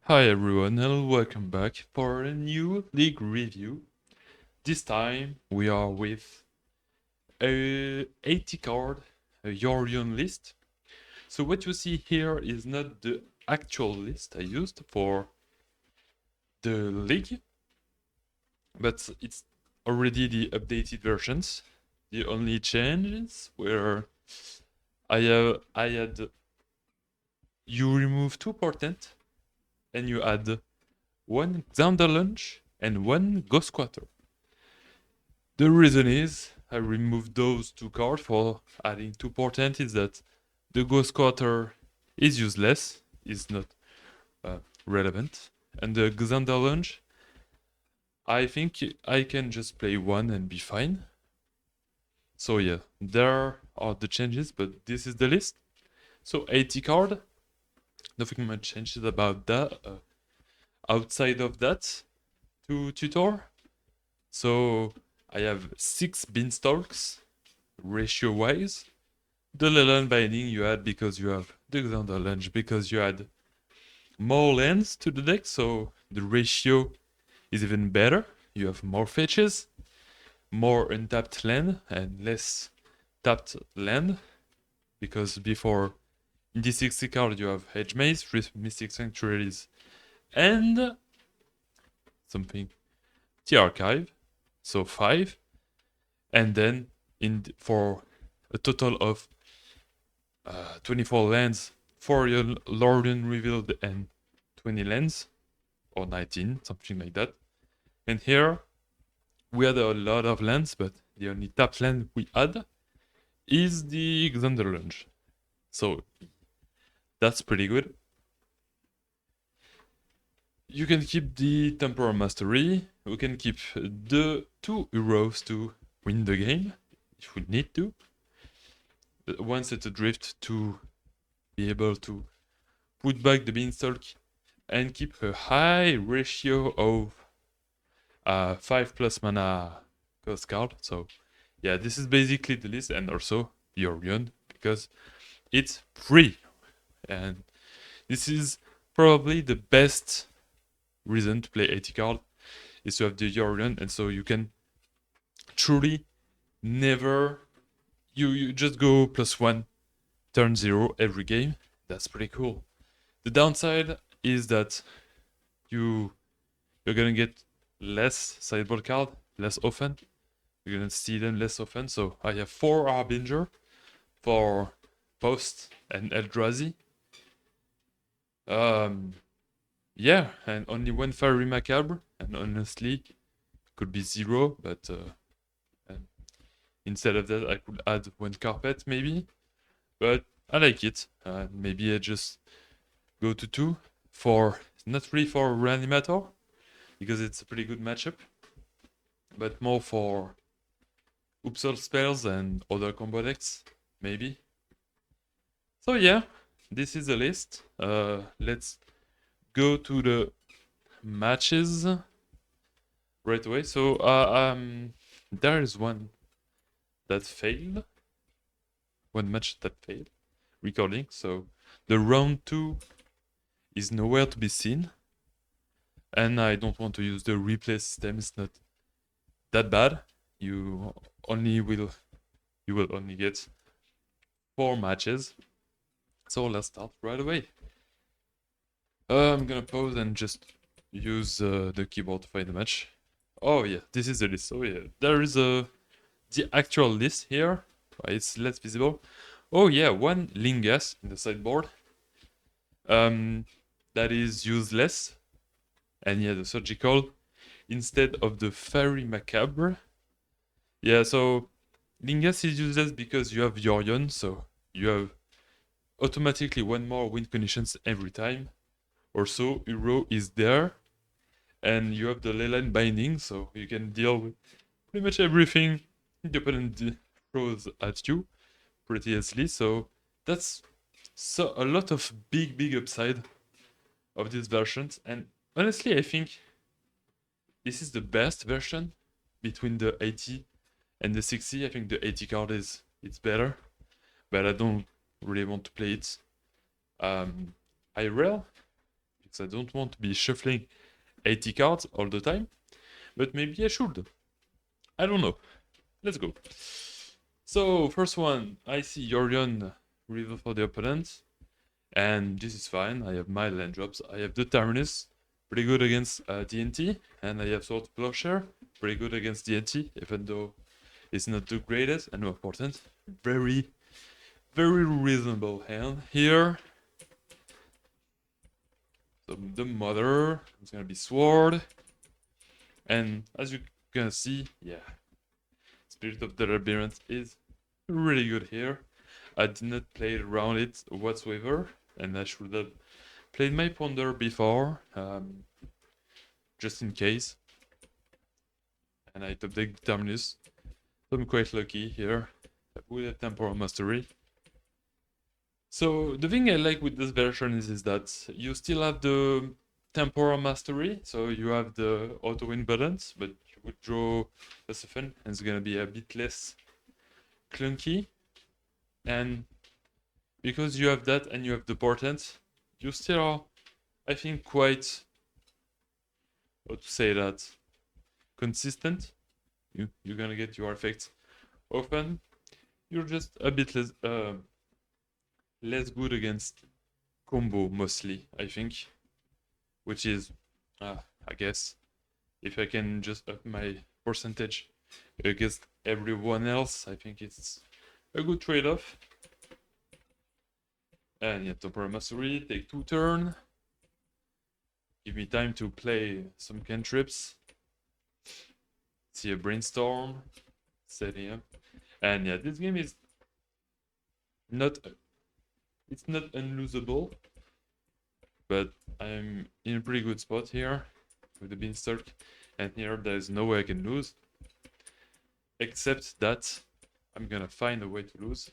Hi everyone and welcome back for a new league review. This time we are with a 80 card, a Yorion list. So what you see here is not the actual list I used for the league, but it's already the updated versions. The only changes were I had you remove 2 portent and you add 1 Xander Lunge and 1 Ghost Squatter. The reason is I removed those 2 cards for adding 2 portent is that the Ghost Squatter is useless, is not uh, relevant, and the Xander Lunge, I think I can just play 1 and be fine. So yeah, there are the changes, but this is the list. So 80 card, nothing much changes about that outside of that to tutor. So I have 6 Beanstalks ratio wise. The Leland Binding you add because you have the Xander Lunge, because you add more lands to the deck, so the ratio is even better. You have more fetches, more untapped land, and less tapped land, because before in the 60 card you have Hedge Maze, 3 Mystic Sanctuaries, and something, the Archive, so 5, and then for a total of 24 lands for your Lorien Revealed and 20 lands, or 19, something like that. And here we had a lot of lands, but the only tapped land we had is the Xander Lunge. So that's pretty good. You can keep the Temporal Mastery. We can keep the 2 heroes to win the game, if we need to. One set Adrift to be able to put back the Beanstalk and keep a high ratio of 5 plus mana cost card. So yeah, this is basically the list, and also Yorion, because it's free. And this is probably the best reason to play 80 card is to have the Yorion, and so you can truly never you just go +1 turn 0 every game. That's pretty cool. The downside is that you're gonna get less sideboard card less often. You're gonna see them less often. So I have 4 Harbinger for Post and Eldrazi. Yeah, and only 1 Fiery Macabre, and honestly, could be 0, but instead of that, I could add 1 Carpet maybe. But I like it. Maybe I just go to 2 for not really for Reanimator, because it's a pretty good matchup, but more for Upsell spells and other combo decks, maybe. So yeah, this is the list. Let's go to the matches right away. So there is one that failed, one match that failed recording. So the round 2 is nowhere to be seen, and I don't want to use the replay system. It's not that bad. You will only get 4 matches. So let's start right away. I'm gonna pause and just use the keyboard to find the match. Oh yeah, this is the list. Oh yeah, there is the actual list here. It's less visible. Oh yeah, 1 Lingas in the sideboard. That is useless. And yeah, the surgical instead of the Fairy Macabre. Yeah, so Lingas is useless because you have Yorion, so you have automatically 1 more win conditions every time. Also, Hero is there, and you have the Leyline Binding, so you can deal with pretty much everything the opponent throws at you pretty easily. So that's a lot of big upside of these versions, and honestly, I think this is the best version between the 80 and the 60. I think the 80 card it's better, but I don't really want to play it IRL because I don't want to be shuffling 80 cards all the time, but maybe I should. I don't know. Let's go. So, first one, I see Yorion River for the opponent, and this is fine. I have my land drops. I have the Terminus, pretty good against TNT, and I have Sword Plowshare, pretty good against TNT, even though it's not the greatest and more important. Very, very reasonable hand here. So the mother is gonna be Sword, and as you can see, yeah, Spirit of the Labyrinth is really good here. I did not play around it whatsoever, and I should have played my Ponder before, just in case. And I top deck Terminus, so I'm quite lucky here with a Temporal Mastery. So the thing I like with this version is that you still have the Temporal Mastery, so you have the auto win buttons, but you would draw less often, and it's gonna be a bit less clunky. And because you have that and you have the portent, you still are, I think, quite, how to say that, consistent. You're gonna get your effects often. You're just a bit less good against combo mostly, I think, which is, I guess, if I can just up my percentage against everyone else, I think it's a good trade-off. And yeah, Temporal Mastery, take 2 turns. Give me time to play some cantrips. See a Brainstorm, setting up. And yeah, this game is not, it's not unlosable, but I'm in a pretty good spot here with the Beanstalk. And here there's no way I can lose, except that I'm gonna find a way to lose.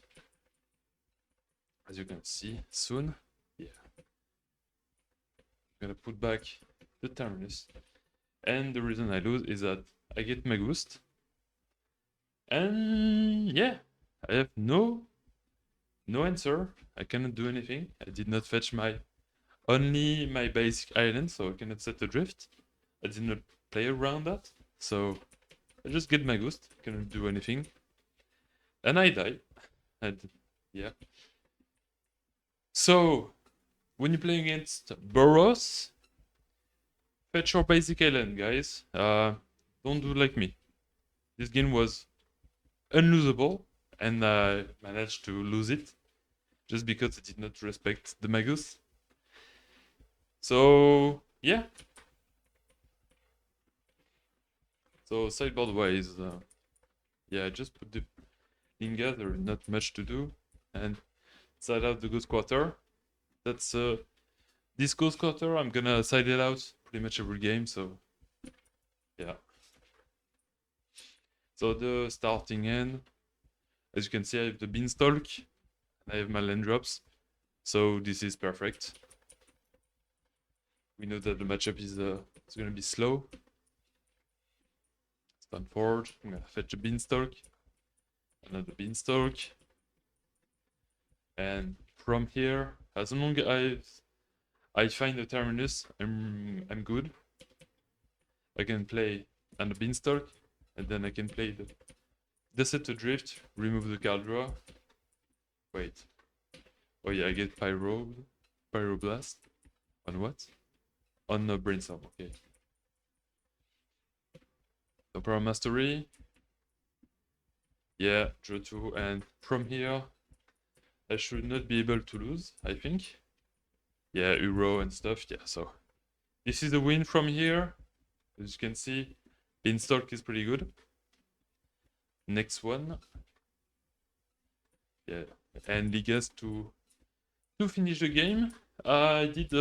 As you can see soon, yeah. I'm gonna put back the Terminus. And the reason I lose is that I get my Ghost. And yeah, I have no answer. I cannot do anything. I did not fetch only my basic island, so I cannot set a drift. I did not play around that, so I just get my Ghost. Cannot do anything. And I die. And yeah. So when you play against Burrows, fetch your basic island, guys. Don't do like me. This game was unlosable, and I managed to lose it just because I did not respect the Magus. So yeah. So sideboard wise, yeah, I just put the Linga. There is not much to do, and side out the Ghost Quarter. That's this Ghost Quarter. I'm gonna side it out pretty much every game. So yeah. So the starting end, as you can see, I have the Beanstalk, and I have my land drops. So this is perfect. We know that the matchup is gonna be slow. Stand forward. I'm gonna fetch a Beanstalk, another Beanstalk, and from here, as long as I find the Terminus, I'm good. I can play on the Beanstalk, and then I can play the set to drift, remove the card draw. Wait. Oh yeah, I get Pyroblast. On what? On the Brainstorm, okay. Temporal Mastery. Yeah, draw 2, and from here, I should not be able to lose, I think. Yeah, Uro and stuff, yeah, so. This is a win from here. As you can see, Beanstalk is pretty good. Next one. Yeah, and Ligas to finish the game. I did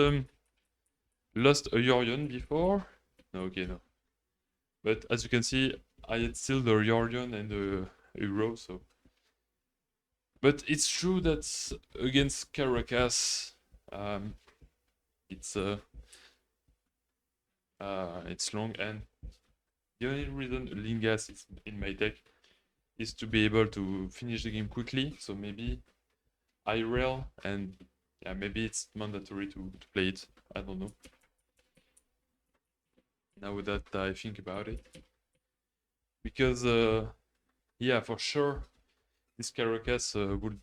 lost a Yorion before. No, okay, no. But as you can see, I had still the Yorion and the Uro, so. But it's true that against Caracas, it's long, and the only reason Lingas is in my deck is to be able to finish the game quickly. So maybe I rail, and yeah, maybe it's mandatory to play it I don't know. Now that I think about it. Because, yeah, for sure, this Caracas would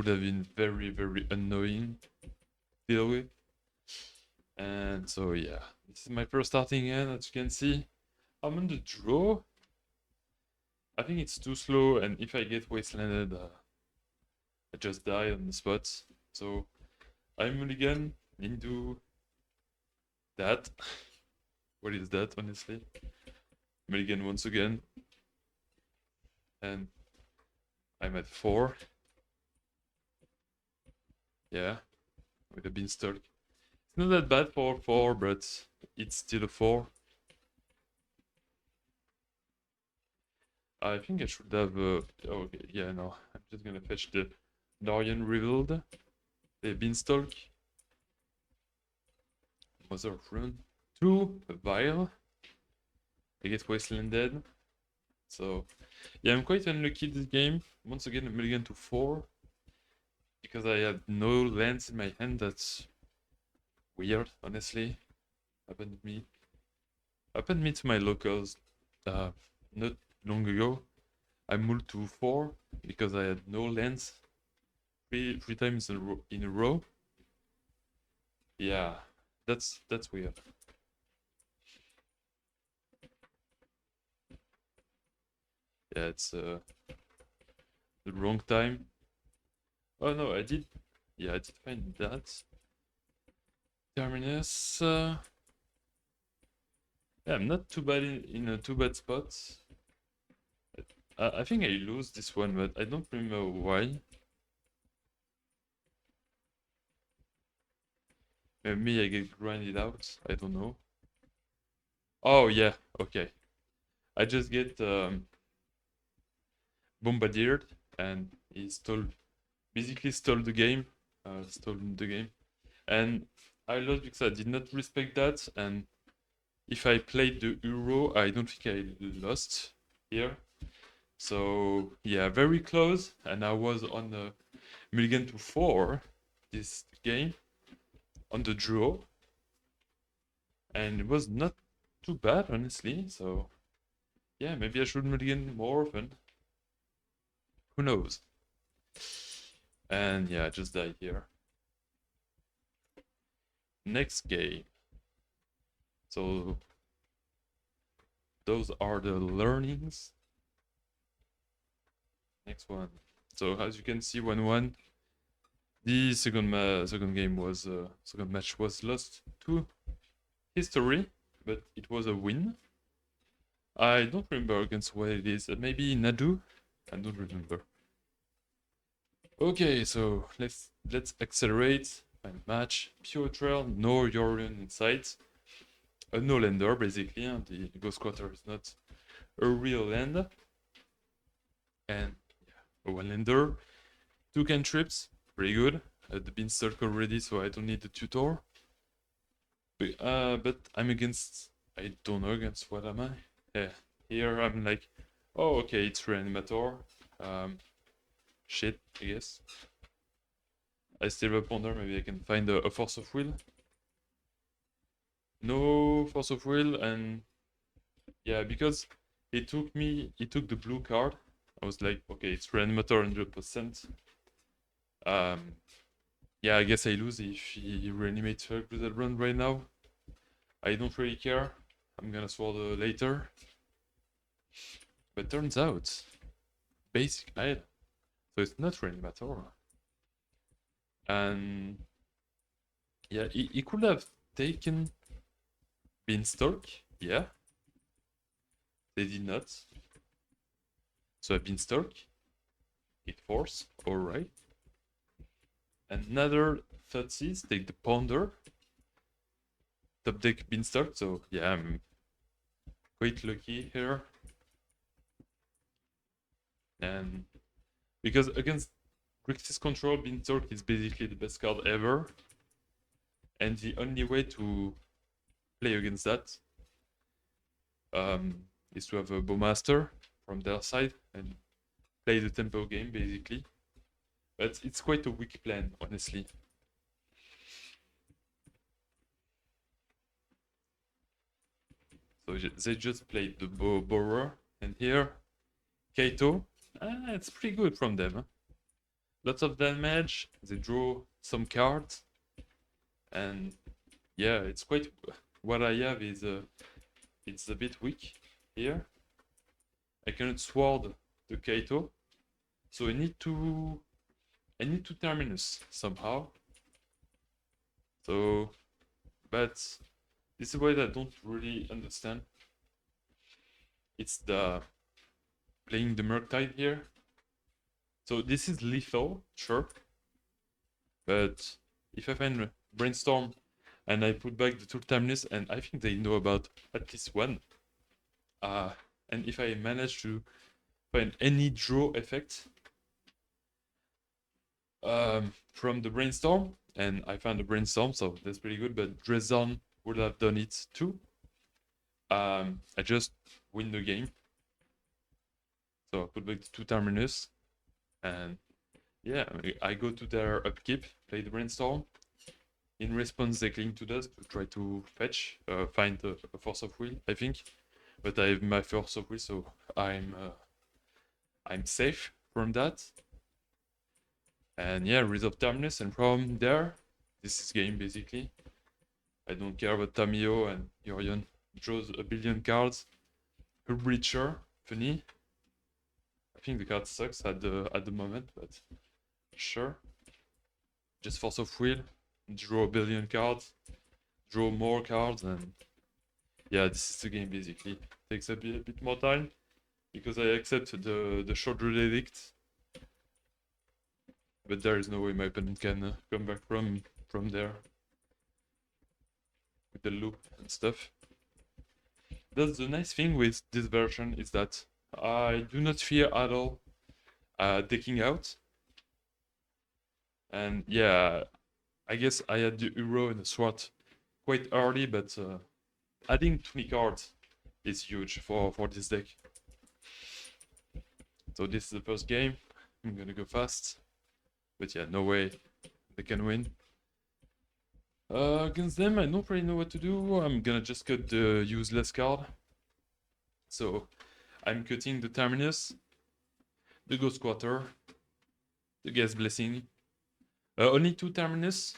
have been very, very annoying to deal with. And so, yeah, this is my first starting hand, as you can see. I'm on the draw. I think it's too slow, and if I get wastelanded, I just die on the spot. So, I mulligan into that. What is that, honestly? Mulligan once again. And I'm at 4. Yeah, with a beanstalk. It's not that bad for 4, but it's still a 4. I think I should have. Okay, yeah, no. I'm just gonna fetch the Yorion Revealed, the beanstalk, Mother of Ruin, 2, a vial. I get wastelanded. So, yeah, I'm quite unlucky this game. Once again, a mulligan to 4 because I had no lands in my hand. That's weird, honestly. Happened me to my locals not long ago. I moved to 4 because I had no lands three times in a row. Yeah, that's weird. Yeah, it's the wrong time. Oh no, I did. Yeah, I did find that. Terminus. Yeah, I'm not too bad in a too bad spot. I think I lose this one, but I don't remember why. Maybe I get grinded out. I don't know. Oh yeah, okay. I just get bombarded, and he basically stole the game. Stolen the game, and I lost because I did not respect that. And if I played the Euro, I don't think I lost here. So yeah, very close, and I was on a mulligan to 4 this game on the draw, and it was not too bad, honestly. So yeah, maybe I should mulligan more often. Who knows? And yeah, I just died here. Next game. So those are the learnings. Next one. So as you can see, 1-1. The second match was lost to history, but it was a win. I don't remember against what it is. Maybe Nadu? I don't remember. Okay, so let's accelerate my match. Pure trail, no Yorion inside. A no lander basically. The Ghost Quarter is not a real land. And yeah, a one lander. 2 cantrips, pretty good. The beanstalk already, so I don't need the tutor. But I'm against. I don't know against what am I? Yeah, here I'm like, oh okay, it's reanimator. Shit, I guess. I still have a ponder. Maybe I can find a force of will. No force of will, and yeah, because he took the blue card. I was like, okay, it's reanimator 100%. Yeah, I guess I lose if he reanimates her with that run right now. I don't really care. I'm gonna swallow later. But turns out, basic item. So it's not reanimator. And yeah, he could have taken Beanstalk. Yeah. They did not. So a Beanstalk. Hit force. Alright. Another Thutsies. Take the Ponder. Top deck Beanstalk. So yeah, I'm quite lucky here. And because against Grixis Control, Beanstalk is basically the best card ever. And the only way to play against that is to have a Bowmaster from their side and play the tempo game basically. But it's quite a weak plan, honestly. So they just played the Borer, and here, Kaito. It's pretty good from them. Huh? Lots of damage, they draw some cards, and yeah, it's quite... What I have is it's a bit weak here. I cannot sword the Kaito, so I need to terminus somehow. So, but this is what I don't really understand. It's the playing the Murktide here. So this is lethal, sure. But if I find Brainstorm and I put back the two terminus, and I think they know about at least one. And if I manage to find any draw effect from the Brainstorm, and I found the Brainstorm, so that's pretty good, but Dresden would have done it too. I just win the game. So I put back the two terminus, and yeah, I go to their upkeep, play the Brainstorm. In response, they cling to dust to try to fetch, find a Force of Will, I think. But I have my Force of Will, so I'm safe from that. And yeah, resolve terminus, and from there, this is game basically. I don't care about Tamiyo, and Yorion draws a billion cards. A Breacher, funny. I think the card sucks at the moment, but sure. Just Force of Will, draw a billion cards, draw more cards, and yeah, this is the game basically. Takes a bit more time because I accept the short edict, but there is no way my opponent can come back from there with the loop and stuff. That's the nice thing with this version, is that I do not fear at all taking out. And yeah, I guess I had the Uro and the Swat quite early, but adding 20 cards is huge for this deck. So this is the first game. I'm gonna go fast. But yeah, no way they can win. Against them, I don't really know what to do. I'm gonna just cut the useless card. So I'm cutting the Terminus, the Ghost Quarter, the Guest Blessing. Only two Terminus.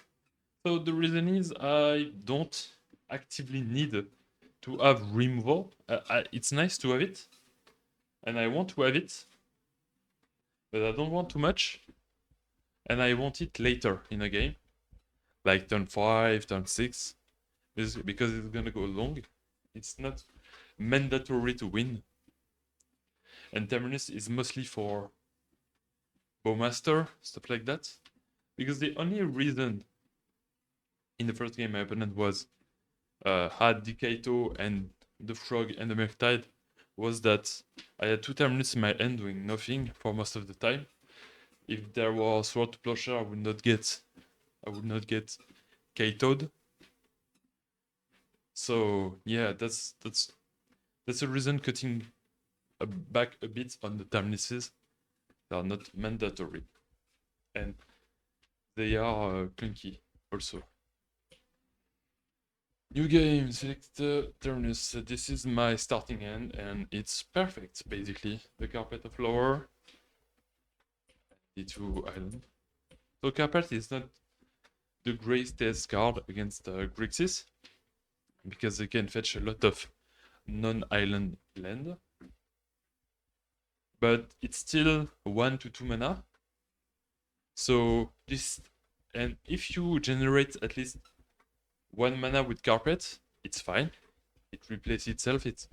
So the reason is I don't actively need to have removal. It's nice to have it, and I want to have it, but I don't want too much, and I want it later in a game, like turn 5, turn 6, because it's gonna go long. It's not mandatory to win, and Terminus is mostly for Bowmaster, stuff like that, because the only reason in the first game my opponent was had the Kaito and the Frog and the Murktide was that I had two Terminus in my hand doing nothing for most of the time. If there was Sword to Plowshare, I would not get Kaito'd. So yeah, that's the reason cutting back a bit on the Terminuses. They are not mandatory, and they are clunky also. New game, select Terminus. This is my starting hand, and it's perfect, basically. The Carpet of Lower, D2 Island. So Carpet is not the greatest card against Grixis, because they can fetch a lot of non-island land. But it's still 1 to 2 mana. So this, and if you generate at least 1 mana with Carpet, it's fine. It replaces itself. It's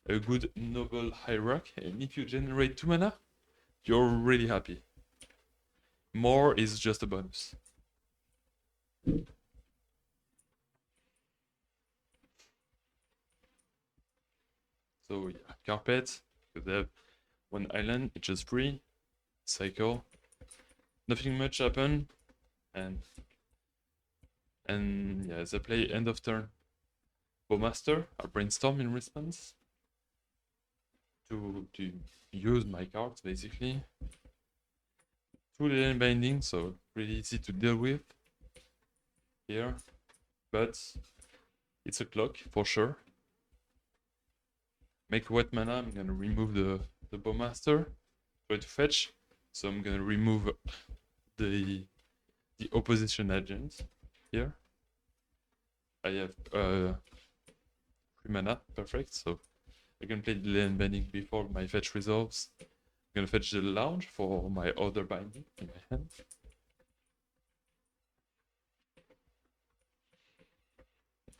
a good noble hierarch. And if you generate 2 mana, you're really happy. More is just a bonus. So yeah, Carpet, because they have 1 island, it's just free. Cycle. Nothing much happen. And yeah, they play end of turn Bowmaster, or Brainstorm in response to use my cards basically. 2 lane binding, so really easy to deal with here, but it's a clock for sure. make wet mana. I'm gonna remove the Bowmaster, try to fetch. So I'm gonna remove the opposition agent here. I have 3 mana, perfect. So I can play the land binding before my fetch resolves. I'm gonna fetch the lounge for my other binding in my hand.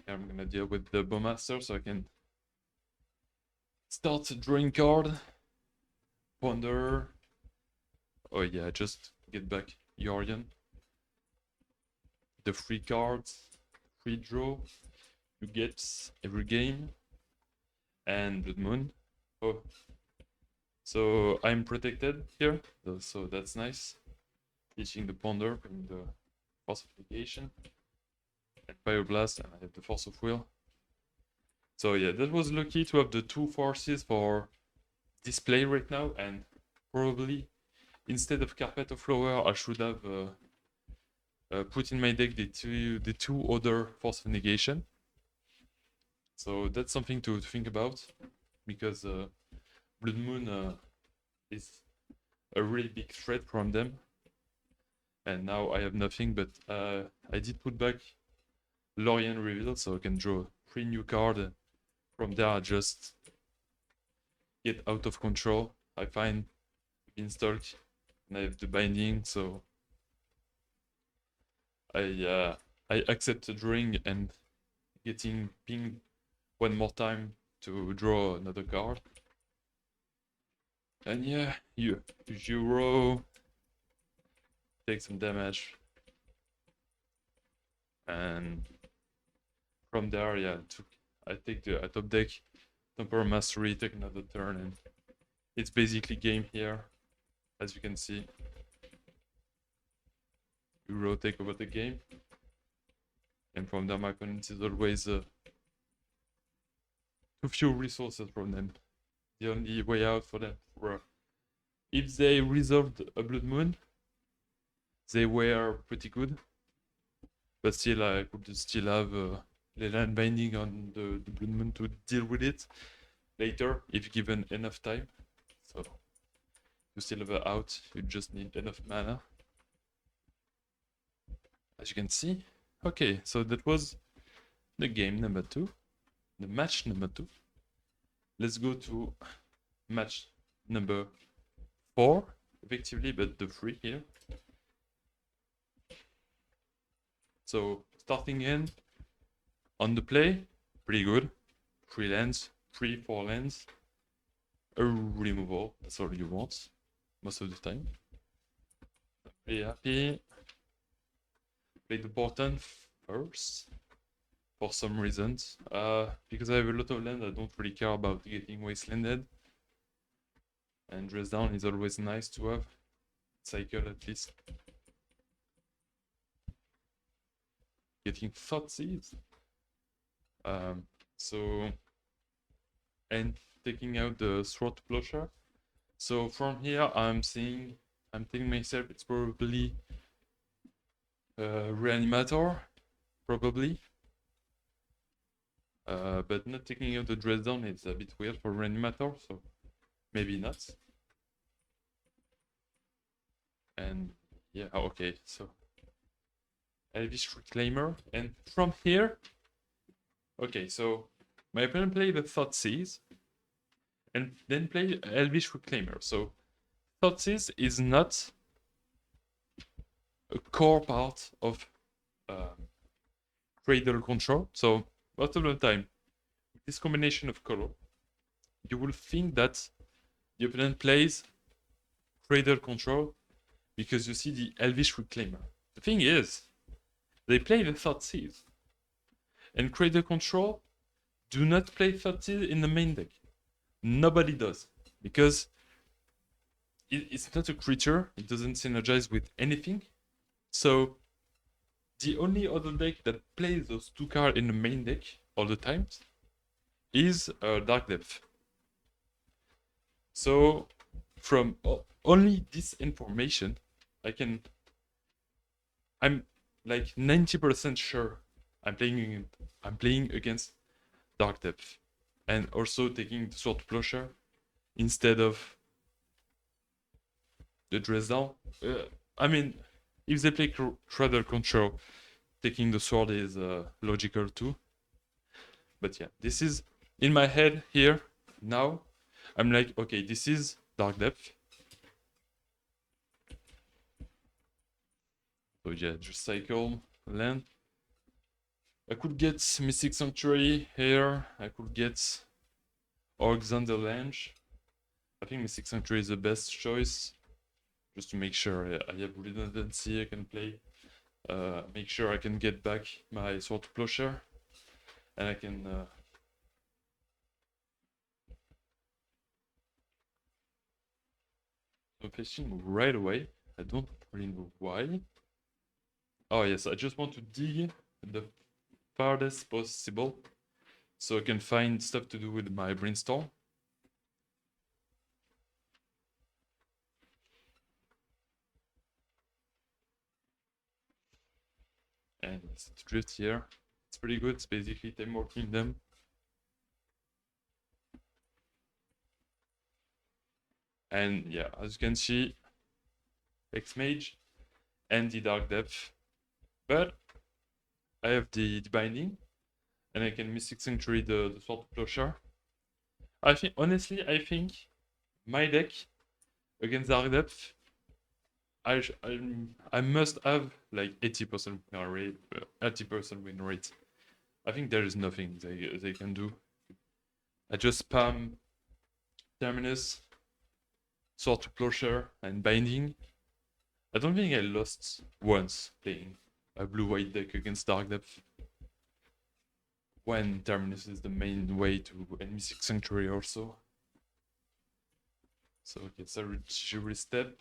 I'm gonna deal with the Bowmaster so I can start drawing card. Ponder. Oh yeah, just get back Yorion. The free cards, free draw you get every game, and Blood Moon. Oh, so I'm protected here, so that's nice. Teaching the Ponder, bring the Force of Negation, and Pyroblast, and I have the Force of Will. So yeah, that was lucky to have the 2 forces for display right now, and probably instead of Carpet of Flower, I should have put in my deck the two other Force of Negation. So that's something to think about, because Blood Moon is a really big threat from them. And now I have nothing, but I did put back Lorien Reveal, so I can draw 3 new cards. From there, I just get out of control. I find Beanstalk, and I have the binding, so I accept the drawing and getting pinged one more time to draw another card. And yeah, you roll, take some damage, and from there, yeah, I take the top deck, Temporal Mastery, take another turn, and it's basically game here, as you can see. Euro take over the game, and from there my opponent is always too few resources from them. The only way out for them were if they resolved a Blood Moon, they were pretty good, but still I could still have the land binding on the Blood Moon to deal with it later if given enough time. So you still have an out, you just need enough mana, as you can see. Okay, so that was the game number 2, the match number 2. Let's go to match number 4, effectively, but the 3 here. So starting in on the play, pretty good. 3 lands, 4 lands, a removal. That's all you want most of the time. Pretty happy. Play the bottom first for some reasons. Because I have a lot of land, I don't really care about getting wastelanded. And dress down is always nice to have. Cycle at least. Getting Thoughtseize. And taking out the Throat Plowshare. So from here, I'm thinking myself it's probably Reanimator, probably. But not taking out the dress down, it's a bit weird for Reanimator, so maybe not. And yeah, okay, so Elvish Reclaimer, and from here, okay, so my opponent played the Thoughtseize, and then played Elvish Reclaimer. So Thoughtseize is not a core part of Cradle Control. So most of the time, with this combination of color, you will think that the opponent plays Cradle Control because you see the Elvish Reclaimer. The thing is, they play the Thoughtseize, and Cradle Control do not play Thoughtseize in the main deck. Nobody does, because it's not a creature, it doesn't synergize with anything. So the only other deck that plays those 2 cards in the main deck all the time is Dark Depth. So from only this information, I'm like 90% sure I'm playing against Dark Depth. and also taking the sword plowshare instead of the dress down. I mean, if they play Shredder Control, taking the sword is logical too. But yeah, this is in my head here now. I'm like, okay, this is Dark Depth. So yeah, just cycle, land. I could get Mystic Sanctuary here. I could get Alexander Lange. I think Mystic Sanctuary is the best choice. Just to make sure I have redundancy, I can play. Make sure I can get back my Sword Plowshare. And I can fishing right away. I don't really know why. Oh yes, I just want to dig the farthest possible so I can find stuff to do with my brainstorm. And it's drift here. It's pretty good. It's basically time working them. And yeah, as you can see, X-Mage and the Dark Depth. But I have the binding, and I can Mystic Sanctuary the Sword Plowshare. I think, honestly, I think my deck against Dark Depth, I must have like 80% win rate. 80% win rate. I think there is nothing they can do. I just spam Terminus, Sword Plowshare, and Binding. I don't think I lost once playing a blue-white deck against Dark Depth. When Terminus is the main way to end Mystic Sanctuary also. So okay, so Jury Step.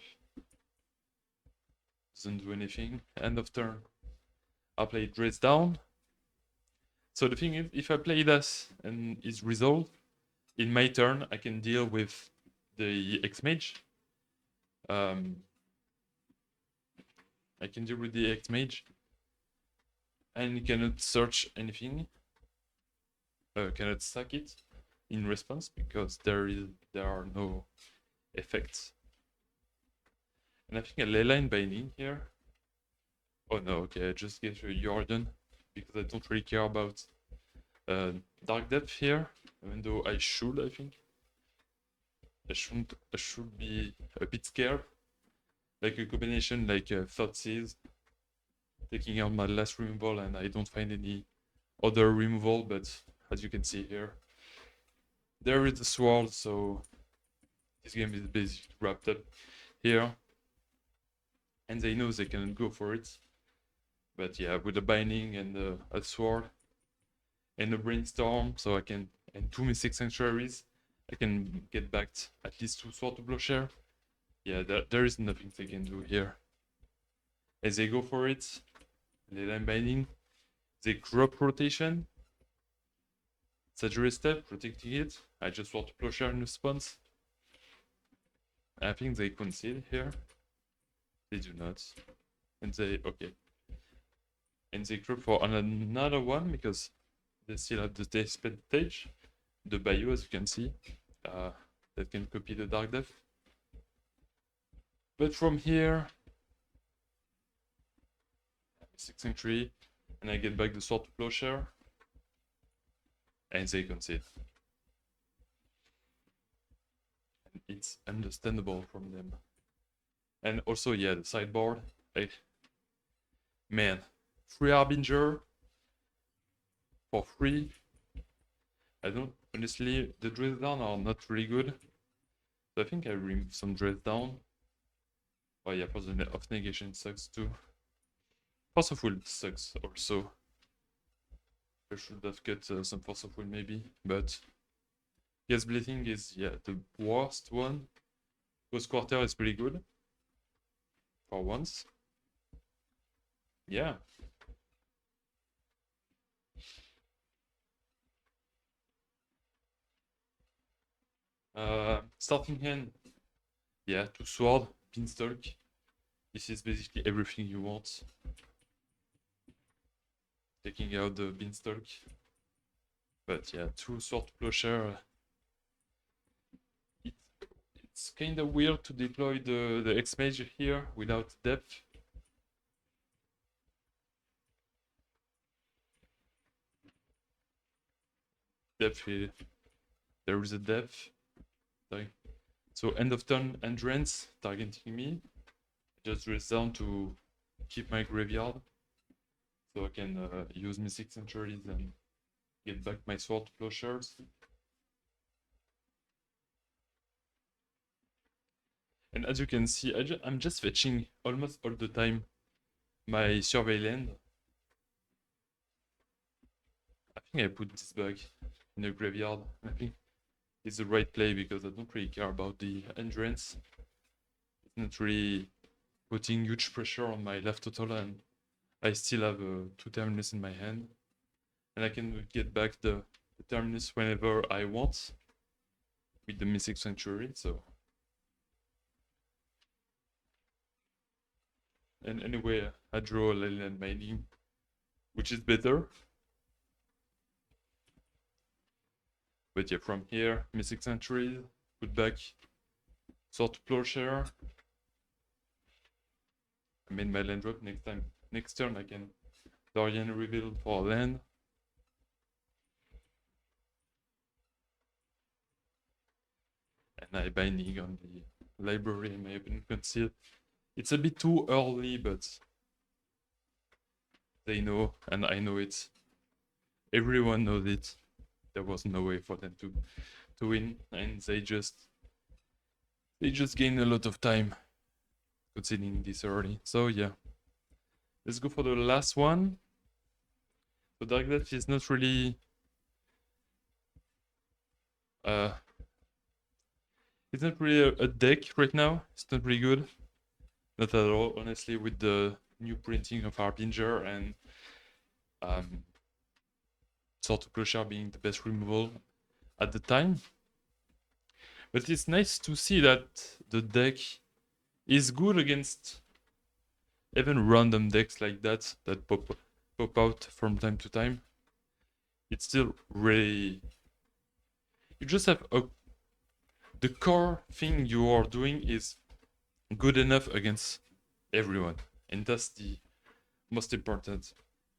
Doesn't do anything. End of turn. I'll play Dress Down. So the thing is, if I play this and it's resolved, in my turn I can deal with the X-Mage. I can deal with the X-Mage. And you cannot search anything. Cannot stack it in response because there are no effects. And I think a leyline binding here. Oh no, okay, I just get Yorion because I don't really care about Dark Depth here, even though I should, I think. I should be a bit scared. Like a combination like Thoughtseize, taking out my last removal and I don't find any other removal, but as you can see here, there is the sword, so this game is basically wrapped up here. And they know they can go for it. But yeah, with the binding and a sword and a brainstorm, so I can, and 2 Mystic Sanctuaries, I can get back at least 2 Sword to Plowshare. Yeah, there is nothing they can do here. As they go for it, Leyline Binding, they drop rotation, Saturday Step, protecting it. I just want to Plowshare in response. I think they concede here. They do not. And they, okay. And they group for another one because they still have the disadvantage. The Bayou, as you can see, that can copy the Dark Depth. But from here, 6 Sanctuary, and I get back the Sword to Plowshare, and they concede. And it's understandable from them. And also, yeah, the sideboard. Man, 3 Harbinger for free. I don't, honestly, the dress down are not really good. So I think I remove some dress down. Oh yeah, for the off negation sucks too. Force of Will sucks also. I should have cut some Force of Will maybe, but Yes Blessing is, yeah, the worst one. Ghost Quarter is pretty good. For once. Yeah. Starting hand. Yeah, 2 sword, Beanstalk. This is basically everything you want. Taking out the Beanstalk. But yeah, two sword plowshare. It, it's kind of weird to deploy the X-Mage here without depth. Depth here. There is a depth. Sorry. So end of turn entrance targeting me. Just dress down to keep my graveyard. So I can use Mystic Sanctuaries and get back my sword plowshares. And as you can see, I'm just fetching almost all the time my survey land. I think I put this back in the graveyard. I think it's the right play because I don't really care about the entrance. It's not really putting huge pressure on my left total, and I still have 2 terminus in my hand. And I can get back the terminus whenever I want with the Mystic Sanctuary, so. And anyway, I draw a Leyland Mining, which is better. But yeah, from here, Mystic Sanctuary, put back Sword Plowshare. I made my land drop. Next turn I can Yorion Reveal for land. And I binding on the library and my opponent conceal. It's a bit too early, but they know, and I know it. Everyone knows it. There was no way for them to win, and they just gain a lot of time conceding this early. So yeah, let's go for the last one. So Dark Death is not really it's not really a deck right now. It's not really good. Not at all, honestly, with the new printing of Harbinger and Sword to Plowshare being the best removal at the time. But it's nice to see that the deck is good against even random decks like that pop out from time to time. It's still really... You just have the core thing you are doing is good enough against everyone, and that's the most important.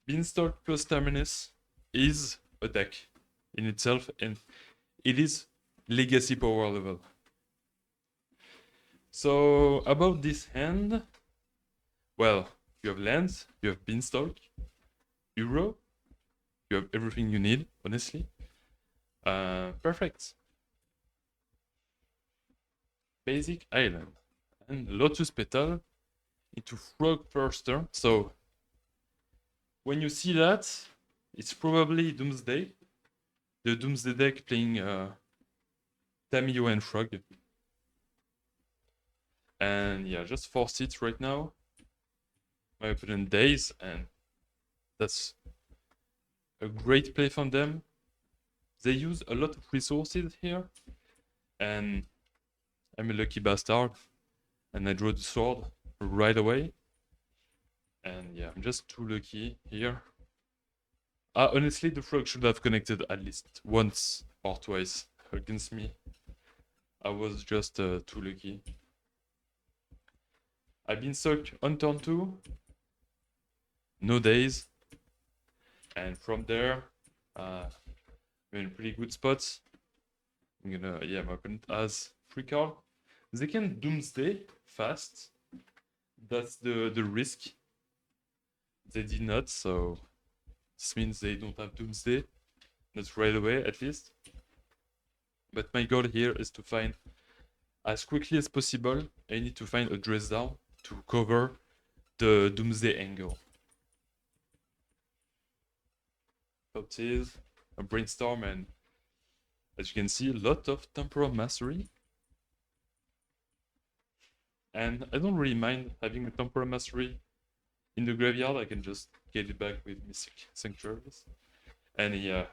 Beanstalk plus Terminus is a deck in itself, and it is legacy power level. So about this hand, well, you have lands, you have Beanstalk, Euro, you have everything you need, honestly. Perfect. Basic Island and Lotus Petal into Frog first turn. So when you see that, it's probably Doomsday. The Doomsday deck playing Tamiyo and Frog. And yeah, just force it right now. My opponent dies, and that's a great play from them. They use a lot of resources here, and I'm a lucky bastard, and I draw the sword right away. And yeah, I'm just too lucky here. Honestly, the frog should have connected at least once or twice against me. I was just too lucky. I've been stuck on turn 2. No days. And from there, I'm in pretty good spots. I'm gonna, yeah, my opponent has 3 cards. They can Doomsday fast. That's the risk. They did not, so this means they don't have Doomsday. Not right away, at least. But my goal here is to find, as quickly as possible, I need to find a dress down to cover the Doomsday angle. So it is a brainstorm, and as you can see, a lot of Temporal Mastery. And I don't really mind having a Temporal Mastery in the graveyard. I can just get it back with Mystic Sanctuaries. And yeah,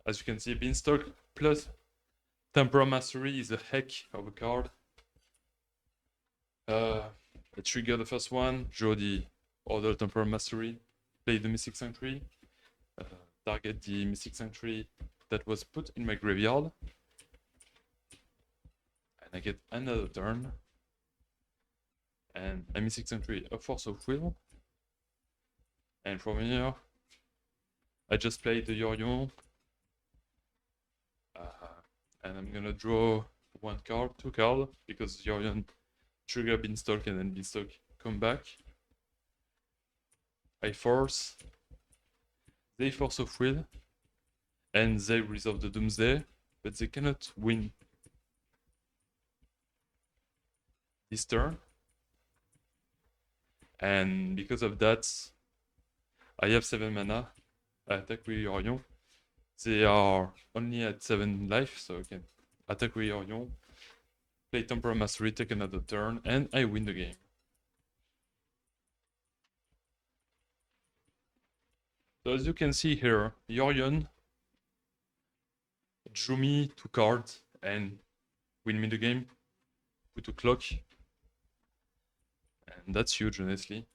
as you can see, Beanstalk plus Temporal Mastery is a heck of a card. I trigger the first one, draw the other Temporal Mastery, play the Mystic Sanctuary, target the Mystic Sanctuary, that was put in my graveyard. And I get another turn. And I'm missing entry, a Force of Will. And from here, I just play the Yorion. And I'm gonna draw one card, two cards, because Yorion trigger Beanstalk and then Beanstalk come back. I force. They Force of Will. And they resolve the Doomsday, but they cannot win this turn. And because of that, I have 7 mana. I attack with Yorion. They are only at 7 life, so I can attack with Yorion, play Temporal Mastery, take another turn, and I win the game. So as you can see here, Yorion drew me 2 cards and win me the game, put a clock, and that's huge, honestly.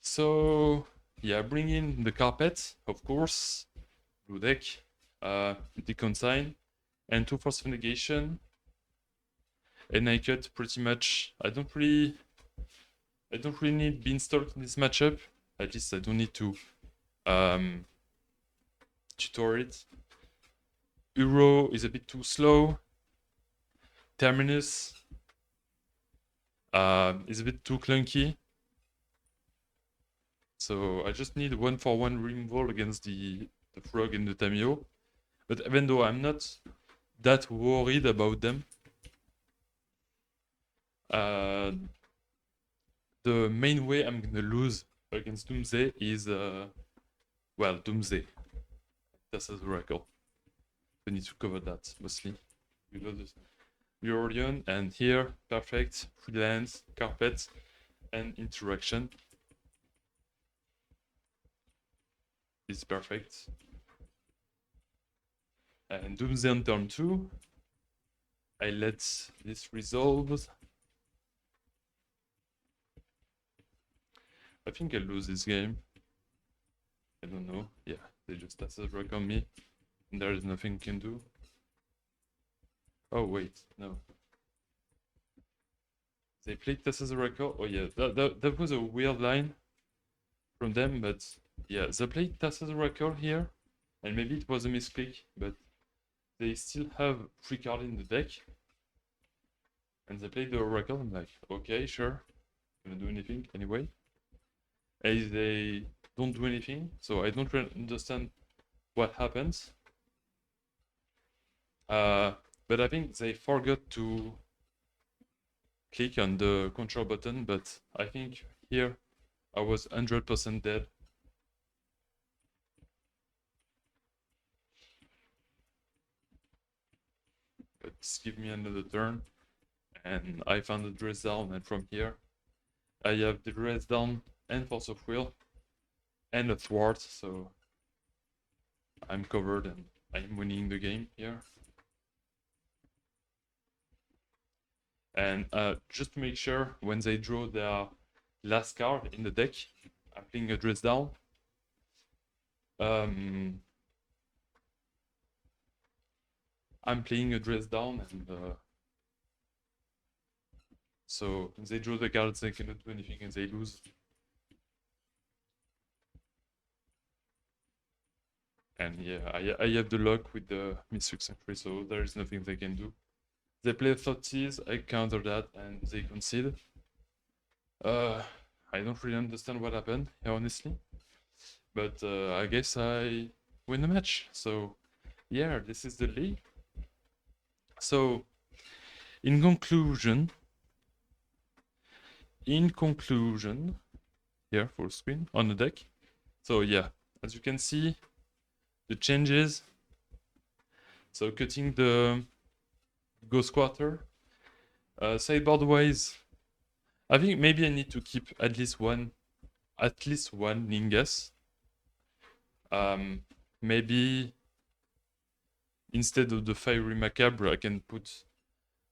So yeah, bring in the carpet, of course, blue deck, the consign, and 2 Force of Negation, and I cut pretty much. I don't really need Beanstalk in this matchup. At least I don't need to tutor it. Uro is a bit too slow. Terminus is a bit too clunky. So I just need 1-for-1 removal against the frog and the Tamio. But even though I'm not that worried about them, the main way I'm gonna lose against Doomsday is well, Doomsday. That's a Miracle. We need to cover that mostly. We got this Yorion, and here, perfect, freelance, carpet, and interaction. Is perfect. And Doomsday on turn 2. I let this resolve. I think I lose this game. I don't know. Yeah, they just attack on me. And there is nothing I can do. Oh wait, no. They played Tassa's Record. Oh yeah, that was a weird line from them, but yeah, they played Tassa's Record here, and maybe it was a misclick, but they still have 3 cards in the deck. And they played the Oracle. I'm like, okay, sure. Gonna do anything anyway. And they don't do anything, so I don't really understand what happens. But I think they forgot to click on the control button, but I think here I was 100% dead. But give me another turn. And I found the dress down, and from here I have the dress down and Force of Will and a thwart, so I'm covered and I'm winning the game here. And just to make sure, when they draw their last card in the deck, I'm playing a dress down. I'm playing a dress down, and so they draw the cards, they cannot do anything, and they lose. And yeah, I have the luck with the Mystic Sentry, so there is nothing they can do. They play 30s, I counter that, and they concede. I don't really understand what happened, honestly. But I guess I win the match. So yeah, this is the league. So in conclusion, here full screen on the deck. So yeah, as you can see, the changes. So cutting the Ghost Quarter. Sideboard wise, I think maybe I need to keep at least one Lingus. Maybe instead of the Fiery Macabre, I can put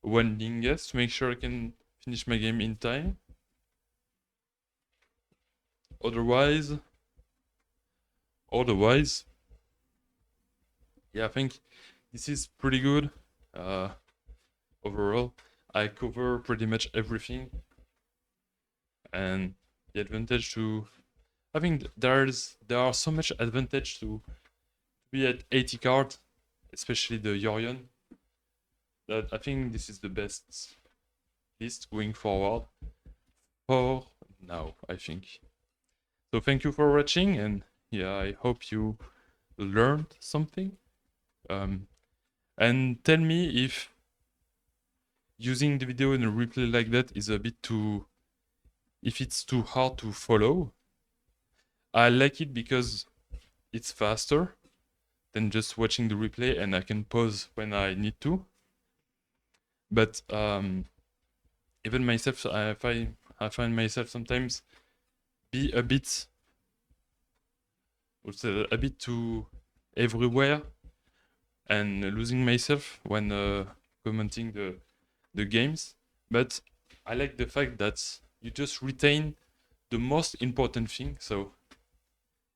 one Lingus to make sure I can finish my game in time. Otherwise, yeah, I think this is pretty good. Overall, I cover pretty much everything, and the advantage to I think there are so much advantage to be at 80 card, especially the Yorion, that I think this is the best list going forward for now, I think. So thank you for watching, and yeah, I hope you learned something. And tell me if using the video in a replay like that is a bit too, if it's too hard to follow. I like it because it's faster than just watching the replay, and I can pause when I need to. But even myself, I find myself sometimes be a bit too everywhere and losing myself when commenting the games. But I like the fact that you just retain the most important thing. So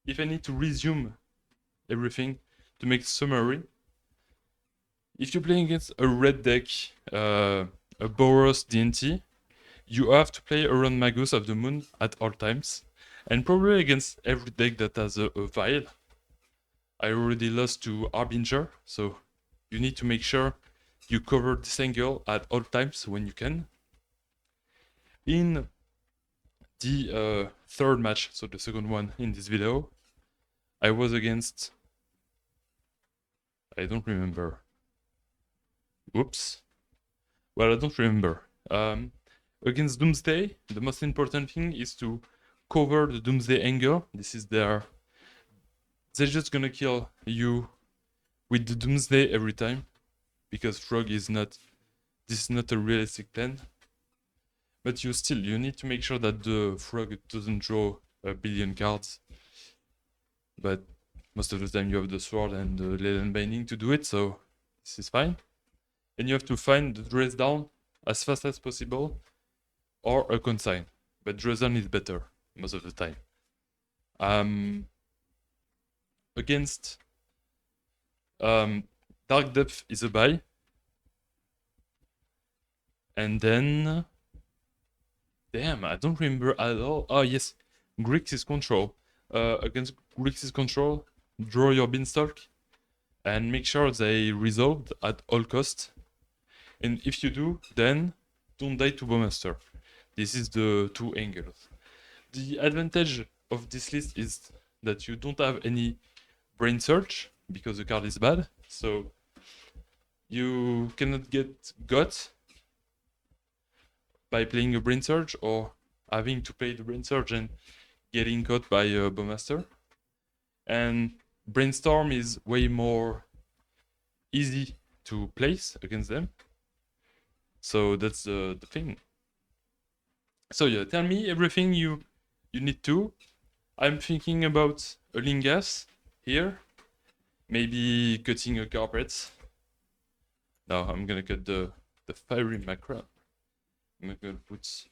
if I need to resume everything to make summary, if you're playing against a red deck, a Boros DNT, you have to play around Magus of the Moon at all times, and probably against every deck that has a Vial. I already lost to Harbinger, so you need to make sure you cover this angle at all times when you can. In the third match, so the second one in this video, I was against... I don't remember. Whoops. Well, I don't remember. Against Doomsday, the most important thing is to cover the Doomsday angle. This is their... They're just gonna kill you with the Doomsday every time, because Frog is not... This is not a realistic plan. But you need to make sure that the Frog doesn't draw a billion cards. But most of the time you have the Sword and the Leyland Binding to do it, so this is fine. And you have to find the dress down as fast as possible, or a consign. But dress down is better most of the time. Against Dark Depth is a buy. And then... Damn, I don't remember at all. Oh yes, Grixis Control. Against Grixis Control, draw your Beanstalk and make sure they resolved at all costs. And if you do, then don't die to Bowmaster. This is the two angles. The advantage of this list is that you don't have any Brain Search because the card is bad. So you cannot get got by playing a Brain Surge or having to play the Brain Surge and getting caught by a Bowmaster. And Brainstorm is way more easy to place against them. So that's the thing. So yeah, tell me everything you need to. I'm thinking about a Lingas here. Maybe cutting a carpet. No, I'm gonna cut the Fiery Macra. I'm gonna put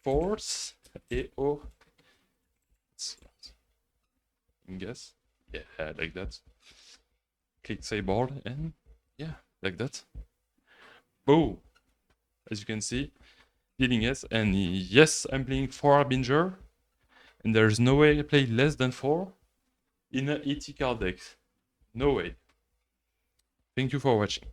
Force AO. Guess. Yeah, like that. Click sideboard and yeah, like that. Boom! As you can see, dealing yes, and yes, I'm playing 4 Harbinger, and there's no way I play less than 4 in a 80 card deck. No way. Thank you for watching.